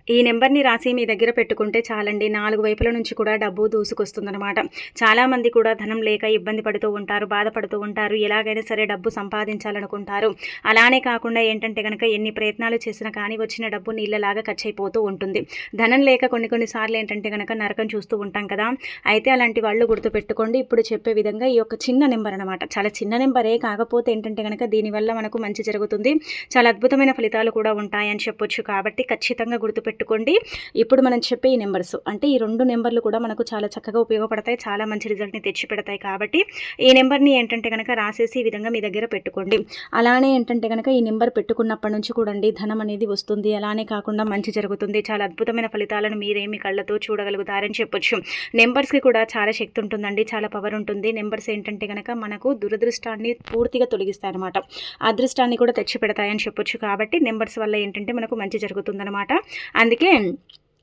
ఈ నెంబర్‌ని రాసి మీ దగ్గర పెట్టుకుంటే చాలండి. 4 వైపుల నుంచి కూడా డబ్బు దూసుకొస్తుందనమాట. చాలామంది కూడా ధనం లేక ఇబ్బంది పడుతూ ఉంటారు, బాధపడుతూ ఉంటారు. ఎలాగైనా సరే డబ్బు సంపాదించాలనుకుంటారు. అలానే కాకుండా ఏంటంటే గనక ఎన్ని ప్రయత్నాలు చేసినా కానీ వచ్చిన డబ్బు నీళ్ళలాగా ఖర్చయిపోతూ ఉంటుంది. ధనం లేక కొన్ని సార్లు ఏంటంటే గనక నరకం చూస్తూ ఉంటాం కదా! అయితే అలాంటి వాళ్ళు గుర్తుపెట్టుకోండి. ఇప్పుడు చెప్పే విధంగా ఈ యొక్క చిన్న నెంబర్ అనమాట. చాలా చిన్న నెంబరే కాకపోతే ఏంటంటే గనక దీనివల్ల మనకు మంచి జరుగుతుంది. చాలా అద్భుతమైన ఫలితాలు కూడా ఉంటాయని చెప్పొచ్చు. కాబట్టి ఖచ్చితంగా గుర్తుపెట్టుకోండి. ఇప్పుడు మనం చెప్పే ఈ నెంబర్స్ అంటే ఈ 2 నెంబర్లు కూడా మనకు చాలా చక్కగా ఉపయోగపడతాయి. చాలా మంచి రిజల్ట్‌ని తెచ్చిపెడతాయి. కాబట్టి ఈ నెంబర్‌ని ఏంటంటే గనక రాసేసి ఈ విధంగా మీ దగ్గర పెట్టుకోండి. అలానే ఏంటంటే గనక ఈ నెంబర్ పెట్టుకున్నప్పటి నుంచి కూడండి ధనం అనేది వస్తుంది. అలానే కాకుండా మంచి జరుగుతుంది. చాలా అద్భుతమైన ఫలితాలను మీరే మీ కళ్ళతో చూడగలుగుతారని చెప్పొచ్చు. నెంబర్స్‌కి కూడా చాలా శక్తి ఉంటుందండి. చాలా పవర్ ఉంటుంది. నెంబర్స్ ఏంటంటే గనక మనకు దురదృష్టాన్ని పూర్తిగా తొలగిస్తాయన్నమాట. అదృష్టాన్ని కూడా తెచ్చిపెడతాయని చెప్పొచ్చు. కాబట్టి నెంబర్స్ వల్ల ఏంటంటే మనకు మంచి జరుగుతుందన్నమాట. అందుకే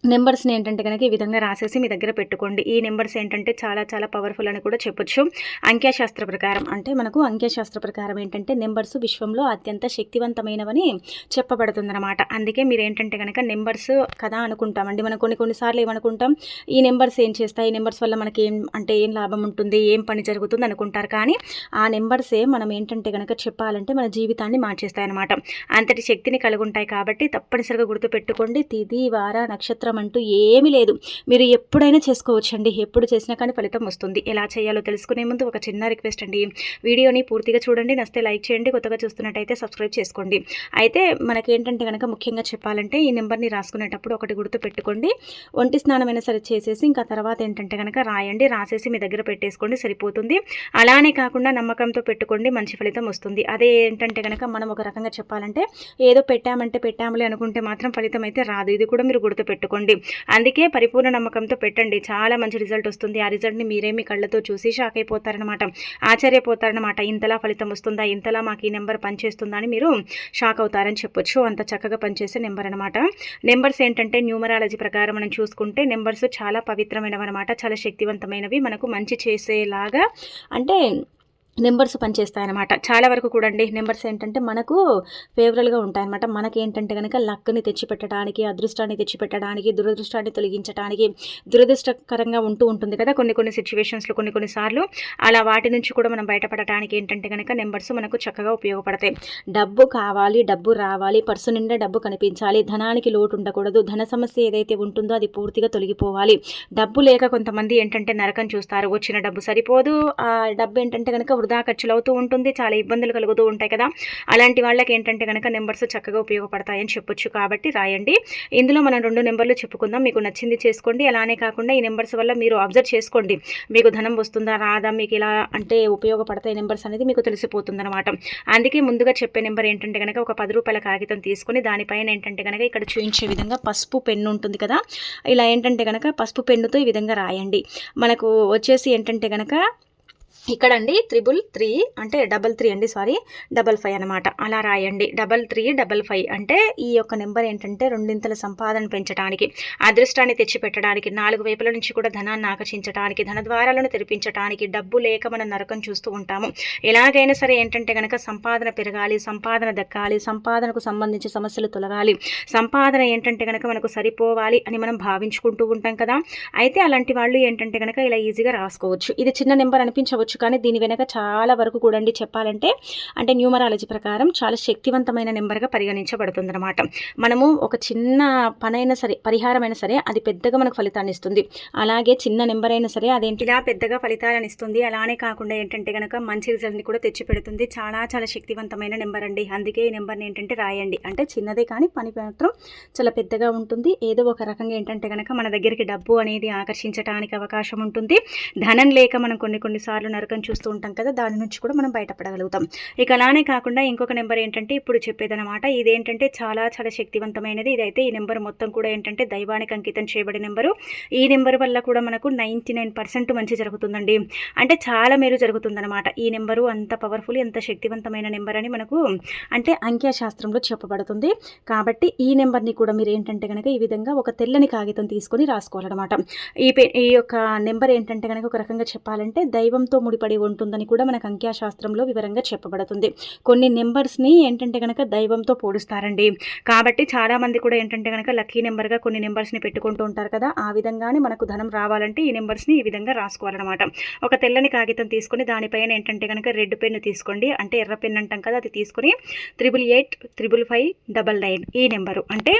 నెంబర్స్‌ని ఏంటంటే గనక ఈ విధంగా రాసేసి మీ దగ్గర పెట్టుకోండి. ఈ నెంబర్స్ ఏంటంటే చాలా చాలా పవర్‌ఫుల్ అని కూడా చెప్పొచ్చు. అంకెశాస్త్ర ప్రకారం అంటే మనకు అంకెశాస్త్ర ప్రకారం ఏంటంటే నెంబర్స్ విశ్వంలో అత్యంత శక్తివంతమైనవని చెప్పబడుతుందన్నమాట. అందుకే మీరేంటంటే గనక నెంబర్స్ కదా అనుకుంటామండి. మనం కొన్ని సార్లు ఏమనుకుంటాం, ఈ నెంబర్స్ ఏం చేస్తాయి, ఈ నెంబర్స్ వల్ల మనకి ఏం లాభం ఉంటుంది, ఏం పని జరుగుతుంది అనుకుంటారు. కానీ ఆ నెంబర్సే మనం ఏంటంటే గనక చెప్పాలంటే మన జీవితాన్ని మార్చేస్తాయన్నమాట. అంతటి శక్తిని కలిగి ఉంటాయి. కాబట్టి తప్పనిసరిగా గుర్తుపెట్టుకోండి. తిథి, వార, నక్షత్రం అంటూ ఏమీ లేదు. మీరు ఎప్పుడైనా చేసుకోవచ్చండి. ఎప్పుడు చేసినా కానీ ఫలితం వస్తుంది. ఎలా చేయాలో తెలుసుకునే ముందు ఒక చిన్న రిక్వెస్ట్ అండి. వీడియోని పూర్తిగా చూడండి. నచ్చితే లైక్ చేయండి. కొత్తగా చూస్తున్నట్టయితే సబ్స్క్రైబ్ చేసుకోండి. అయితే మనకేంటంటే కనుక ముఖ్యంగా చెప్పాలంటే ఈ నెంబర్ని రాసుకునేటప్పుడు ఒకటి గుర్తు పెట్టుకోండి. ఒంటి స్నానమైనా సరే చేసేసి ఇంకా తర్వాత ఏంటంటే కనుక రాయండి. రాసేసి మీ దగ్గర పెట్టేసుకోండి, సరిపోతుంది. అలానే కాకుండా నమ్మకంతో పెట్టుకోండి, మంచి ఫలితం వస్తుంది. అదే ఏంటంటే కనుక మనం ఒక రకంగా చెప్పాలంటే ఏదో పెట్టాములే అనుకుంటే మాత్రం ఫలితం అయితే రాదు. ఇది కూడా మీరు గుర్తుపెట్టుకోండి. అందుకే పరిపూర్ణ నమ్మకంతో పెట్టండి. చాలా మంచి రిజల్ట్ వస్తుంది. ఆ రిజల్ట్ని మీరే మీ కళ్ళతో చూసి షాక్ అయిపోతారనమాట, ఆశ్చర్యపోతారనమాట. ఇంతలా ఫలితం వస్తుందా, ఇంతలా మాకు ఈ నెంబర్ పనిచేస్తుందా అని మీరు షాక్ అవుతారని చెప్పొచ్చు. అంత చక్కగా పనిచేసే నెంబర్ అనమాట. నెంబర్స్ ఏంటంటే న్యూమరాలజీ ప్రకారం మనం చూసుకుంటే నెంబర్స్ చాలా పవిత్రమైనవి అనమాట. చాలా శక్తివంతమైనవి, మనకు మంచి చేసేలాగా అంటే నెంబర్స్ పనిచేస్తాయన్నమాట. చాలా వరకు కూడా అండి నెంబర్స్ ఏంటంటే మనకు ఫేవరల్గా ఉంటాయన్నమాట. మనకేంటంటే కనుక లక్ని తెచ్చిపెట్టడానికి, అదృష్టాన్ని తెచ్చిపెట్టడానికి, దురదృష్టాన్ని తొలగించడానికి, దురదృష్టకరంగా ఉంటుంది కదా కొన్ని సిచ్యువేషన్స్లో కొన్నిసార్లు. అలా వాటి నుంచి కూడా మనం బయటపడటానికి ఏంటంటే కనుక నెంబర్స్ మనకు చక్కగా ఉపయోగపడతాయి. డబ్బు కావాలి, డబ్బు రావాలి, పర్సు నిండా డబ్బు కనిపించాలి, ధనానికి లోటు ఉండకూడదు, ధన సమస్య ఏదైతే ఉంటుందో అది పూర్తిగా తొలగిపోవాలి. డబ్బు లేక కొంతమంది ఏంటంటే నరకం చూస్తారు. వచ్చిన డబ్బు సరిపోదు, ఆ డబ్బు ఏంటంటే కనుక వృధా ఖర్చులు అవుతూ ఉంటుంది, చాలా ఇబ్బందులు కలుగుతూ ఉంటాయి కదా. అలాంటి వాళ్ళకి ఏంటంటే కనుక నెంబర్స్ చక్కగా ఉపయోగపడతాయని చెప్పొచ్చు. కాబట్టి రాయండి. ఇందులో మనం 2 నెంబర్లు చెప్పుకుందాం. మీకు నచ్చింది చేసుకోండి. అలానే కాకుండా ఈ నెంబర్స్ వల్ల మీరు అబ్జర్వ్ చేసుకోండి, మీకు ధనం వస్తుందా రాదా, మీకు ఇలా అంటే ఉపయోగపడతాయి నెంబర్స్ అనేది మీకు తెలిసిపోతుంది అనమాట. అందుకే ముందుగా చెప్పే నెంబర్ ఏంటంటే కనుక ఒక 10 రూపాయల కాగితం తీసుకొని దానిపైన ఏంటంటే కనుక ఇక్కడ చూపించే విధంగా పసుపు పెన్ను ఉంటుంది కదా, ఇలా ఏంటంటే కనుక పసుపు పెన్నుతో ఈ విధంగా రాయండి. మనకు వచ్చేసి ఏంటంటే కనుక ఇక్కడ అండి 333 అంటే 33 అండి, సారీ 55 అనమాట. అలా రాయండి. 3355 అంటే ఈ యొక్క నెంబర్ ఏంటంటే రెండింతల సంపాదన పెంచడానికి, అదృష్టాన్ని తెచ్చిపెట్టడానికి, 4 వైపుల నుంచి కూడా ధనాన్ని ఆకర్షించడానికి, ధన ద్వారాలను తెరిపించడానికి, డబ్బు లేక మనం నరకం చూస్తూ ఉంటాము. ఎలాగైనా సరే ఏంటంటే కనుక సంపాదన పెరగాలి, సంపాదన దక్కాలి, సంపాదనకు సంబంధించి సమస్యలు తొలగాలి, సంపాదన ఏంటంటే కనుక మనకు సరిపోవాలి అని మనం భావించుకుంటూ ఉంటాం కదా. అయితే అలాంటి వాళ్ళు ఏంటంటే కనుక ఇలా ఈజీగా రాసుకోవచ్చు. ఇది చిన్న నెంబర్ అనిపించవచ్చు కానీ దీని వెనక చాలా వరకు కూడా అండి చెప్పాలంటే అంటే న్యూమరాలజీ ప్రకారం చాలా శక్తివంతమైన నెంబర్గా పరిగణించబడుతుంది అనమాట. మనము ఒక చిన్న పనైనా సరే, పరిహారమైనా సరే అది పెద్దగా మనకు ఫలితాన్ని ఇస్తుంది. అలాగే చిన్న నెంబర్ అయినా సరే అదేంటి ఇలా పెద్దగా ఫలితాలను ఇస్తుంది. అలానే కాకుండా ఏంటంటే కనుక మంచి రిజల్ట్ని కూడా తెచ్చిపెడుతుంది. చాలా చాలా శక్తివంతమైన నెంబర్ అండి. అందుకే ఈ నెంబర్ని ఏంటంటే రాయండి. అంటే చిన్నదే కానీ పని మాత్రం చాలా పెద్దగా ఉంటుంది. ఏదో ఒక రకంగా ఏంటంటే కనుక మన దగ్గరికి డబ్బు అనేది ఆకర్షించడానికి అవకాశం ఉంటుంది. ధనం లేక మనం కొన్నిసార్లు నరకం చూస్తూ ఉంటాం కదా, దాని నుంచి కూడా మనం బయటపడగలుగుతాం. ఇక అలానే కాకుండా ఇంకొక నెంబర్ ఏంటంటే ఇప్పుడు చెప్పేదన్నమాట. ఇదేంటంటే చాలా చాలా శక్తివంతమైనది. ఇదైతే ఈ నెంబర్ మొత్తం కూడా ఏంటంటే దైవానికి అంకితం చేయబడిన నెంబరు. ఈ నెంబర్ వల్ల కూడా మనకు 99% మంచి జరుగుతుందండి. అంటే చాలా మేలు జరుగుతుందన్నమాట. ఈ నెంబరు అంత పవర్ఫుల్, ఎంత శక్తివంతమైన నెంబర్ అని మనకు అంటే అంఖ్యాశాస్త్రంలో చెప్పబడుతుంది. కాబట్టి ఈ నెంబర్ని కూడా మీరు ఏంటంటే కనుక ఈ విధంగా ఒక తెల్లని కాగితం తీసుకొని రాసుకోవాలన్నమాట. ఈ యొక్క నెంబర్ ఏంటంటే కనుక ఒక రకంగా చెప్పాలంటే దైవంతో ముడిపడి ఉంటుందని కూడా మనకు అంఖ్యాశాస్త్రంలో వివరంగా చెప్పబడుతుంది. కొన్ని నెంబర్స్ని ఏంటంటే కనుక దైవంతో పోలుస్తారండి. కాబట్టి చాలామంది కూడా ఏంటంటే కనుక లక్కీ నెంబర్గా కొన్ని నెంబర్స్ని పెట్టుకుంటూ ఉంటారు కదా, ఆ విధంగానే మనకు ధనం రావాలంటే ఈ నెంబర్స్ని ఈ విధంగా రాసుకోవాలన్నమాట. ఒక తెల్లని కాగితం తీసుకొని దానిపైన ఏంటంటే కనుక రెడ్ పెన్ను తీసుకోండి, అంటే ఎర్ర పెన్ అంటాం కదా, అది తీసుకొని 88855599 ఈ నెంబరు అంటే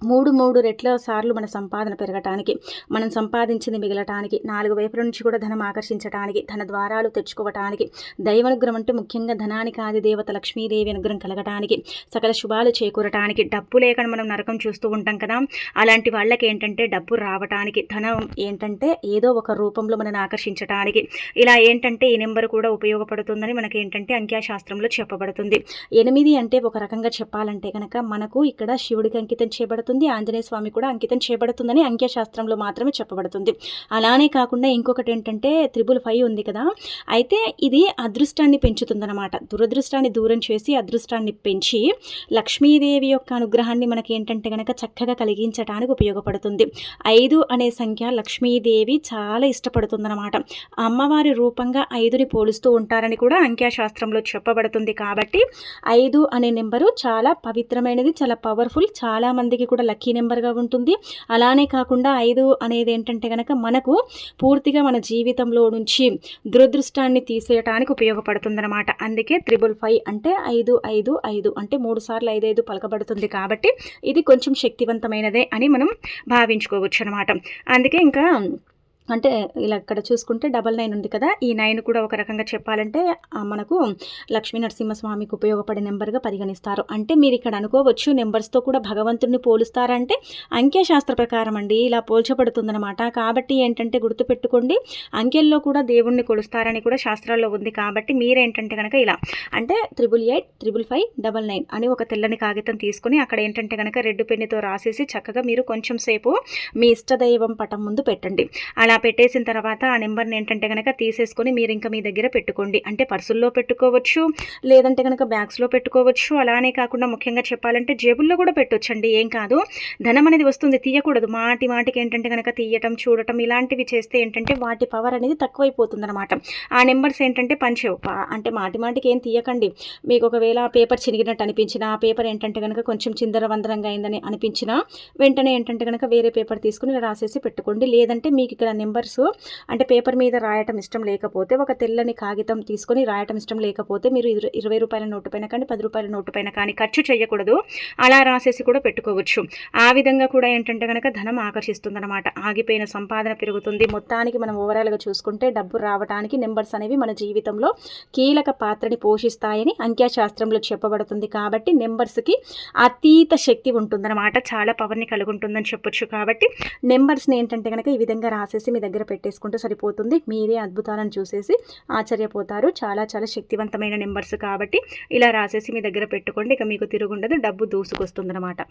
3 రెట్ల సార్లు మన సంపాదన పెరగటానికి, మనం సంపాదించింది మిగలటానికి, 4 వైపుల నుంచి కూడా ధనం ఆకర్షించడానికి, ధన ద్వారాలు తెచ్చుకోవటానికి, దైవానుగ్రహం అంటే ముఖ్యంగా ధనానికి ఆది దేవత లక్ష్మీదేవి అనుగ్రహం కలగటానికి, సకల శుభాలు చేకూరటానికి, డబ్బు లేక మనం నరకం చూస్తూ ఉంటాం కదా, అలాంటి వాళ్ళకి ఏంటంటే డబ్బు రావటానికి, ధనం ఏంటంటే ఏదో ఒక రూపంలో మనల్ని ఆకర్షించడానికి, ఇలా ఏంటంటే ఈ నెంబర్ కూడా ఉపయోగపడుతుందని మనకి ఏంటంటే అంఖ్యాశాస్త్రంలో చెప్పబడుతుంది. 8 అంటే ఒక రకంగా చెప్పాలంటే కనుక మనకు ఇక్కడ శివుడికి అంకితం చేయబడుతుంది, ఆంజనేయ స్వామి కూడా అంకితం చేయబడుతుందని అంఖ్యశాస్త్రంలో మాత్రమే చెప్పబడుతుంది. అలానే కాకుండా ఇంకొకటి ఏంటంటే 555 ఉంది కదా, అయితే ఇది అదృష్టాన్ని పెంచుతుందన్నమాట. దురదృష్టాన్ని దూరం చేసి అదృష్టాన్ని పెంచి లక్ష్మీదేవి యొక్క అనుగ్రహాన్ని మనకి ఏంటంటే కనుక చక్కగా కలిగించడానికి ఉపయోగపడుతుంది. 5 అనే సంఖ్య లక్ష్మీదేవి చాలా ఇష్టపడుతుందన్నమాట. అమ్మవారి రూపంగా 5ని పోలుస్తూ ఉంటారని కూడా అంఖ్యాశాస్త్రంలో చెప్పబడుతుంది. కాబట్టి 5 అనే నెంబరు చాలా పవిత్రమైనది, చాలా పవర్ఫుల్, చాలా మందికి కూడా లక్కీ నెంబర్గా ఉంటుంది. అలానే కాకుండా 5 అనేది ఏంటంటే కనుక మనకు పూర్తిగా మన జీవితంలో నుంచి దురదృష్టాన్ని తీసేయటానికి ఉపయోగపడుతుందన్నమాట. అందుకే 555 అంటే 555 అంటే 3 సార్లు 55 పలకబడుతుంది. కాబట్టి ఇది కొంచెం శక్తివంతమైనదే అని మనం భావించుకోవచ్చు అనమాట. అందుకే ఇంకా అంటే ఇలా ఇక్కడ చూసుకుంటే 99 ఉంది కదా, ఈ 9 కూడా ఒక రకంగా చెప్పాలంటే మనకు లక్ష్మీ నరసింహస్వామికి ఉపయోగపడే నెంబర్గా పరిగణిస్తారు. అంటే మీరు ఇక్కడ అనుకోవచ్చు నెంబర్స్తో కూడా భగవంతుడిని పోలుస్తారంటే అంఖ్యశాస్త్ర ప్రకారం అండి ఇలా పోల్చబడుతుందన్నమాట. కాబట్టి ఏంటంటే గుర్తుపెట్టుకోండి, అంకెల్లో కూడా దేవుణ్ణి కొలుస్తారని కూడా శాస్త్రాల్లో ఉంది. కాబట్టి మీరేంటంటే కనుక ఇలా అంటే 88855599 అని ఒక తెల్లని కాగితం తీసుకొని అక్కడ ఏంటంటే కనుక రెడ్ పెన్నుతో రాసేసి చక్కగా మీరు కొంచెం సేపు మీ ఇష్టదైవం పటం ముందు పెట్టండి. అలా పెట్టేసిన తర్వాత ఆ నెంబర్ని ఏంటంటే కనుక తీసేసుకొని మీరు ఇంకా మీ దగ్గర పెట్టుకోండి. అంటే పర్సుల్లో పెట్టుకోవచ్చు, లేదంటే కనుక బ్యాగ్స్లో పెట్టుకోవచ్చు. అలానే కాకుండా ముఖ్యంగా చెప్పాలంటే జేబుల్లో కూడా పెట్టొచ్చండి, ఏం కాదు. ధనం అనేది వస్తుంది, తీయకూడదు. మాటికి ఏంటంటే కనుక తీయటం, చూడటం ఇలాంటివి చేస్తే ఏంటంటే వాటి పవర్ అనేది తక్కువైపోతుంది అనమాట. ఆ నెంబర్స్ ఏంటంటే పంచేవు. అంటే మాటికి ఏం తీయకండి. మీకు ఒకవేళ పేపర్ చినిగినట్టు అనిపించినా, ఆ పేపర్ ఏంటంటే కనుక కొంచెం చిందరవందరంగా అయిందని అనిపించినా వెంటనే ఏంటంటే కనుక వేరే పేపర్ తీసుకుని రాసేసి పెట్టుకోండి. లేదంటే మీకు ఇక్కడ నెంబర్స్ అంటే పేపర్ మీద రాయటం ఇష్టం లేకపోతే ఒక తెల్లని కాగితం తీసుకొని రాయటం ఇష్టం లేకపోతే మీరు 20 రూపాయల నోటు పైన కానీ 10 రూపాయల నోటు పైన కానీ ఖర్చు చేయకూడదు, అలా రాసేసి కూడా పెట్టుకోవచ్చు. ఆ విధంగా కూడా ఏంటంటే కనుక ధనం ఆకర్షిస్తుందన్నమాట. ఆగిపోయిన సంపాదన పెరుగుతుంది. మొత్తానికి మనం ఓవరాల్గా చూసుకుంటే డబ్బు రావడానికి నెంబర్స్ అనేవి మన జీవితంలో కీలక పాత్రని పోషిస్తాయని అంఖ్యాశాస్త్రంలో చెప్పబడుతుంది. కాబట్టి నెంబర్స్కి అతీత శక్తి ఉంటుందన్నమాట, చాలా పవర్ని కలిగి ఉంటుందని చెప్పొచ్చు. కాబట్టి నెంబర్స్ని ఏంటంటే కనుక ఈ విధంగా రాసేసి మీ దగ్గర పెట్టేసుకుంటే సరిపోతుంది. మీరే అద్భుతాలను చూసేసి ఆశ్చర్యపోతారు. చాలా శక్తివంతమైన నెంబర్స్ కాబట్టి ఇలా రాసేసి మీ దగ్గర పెట్టుకోండి. ఇక మీకు తిరుగుండదు, డబ్బు దూసుకొస్తుందన్నమాట.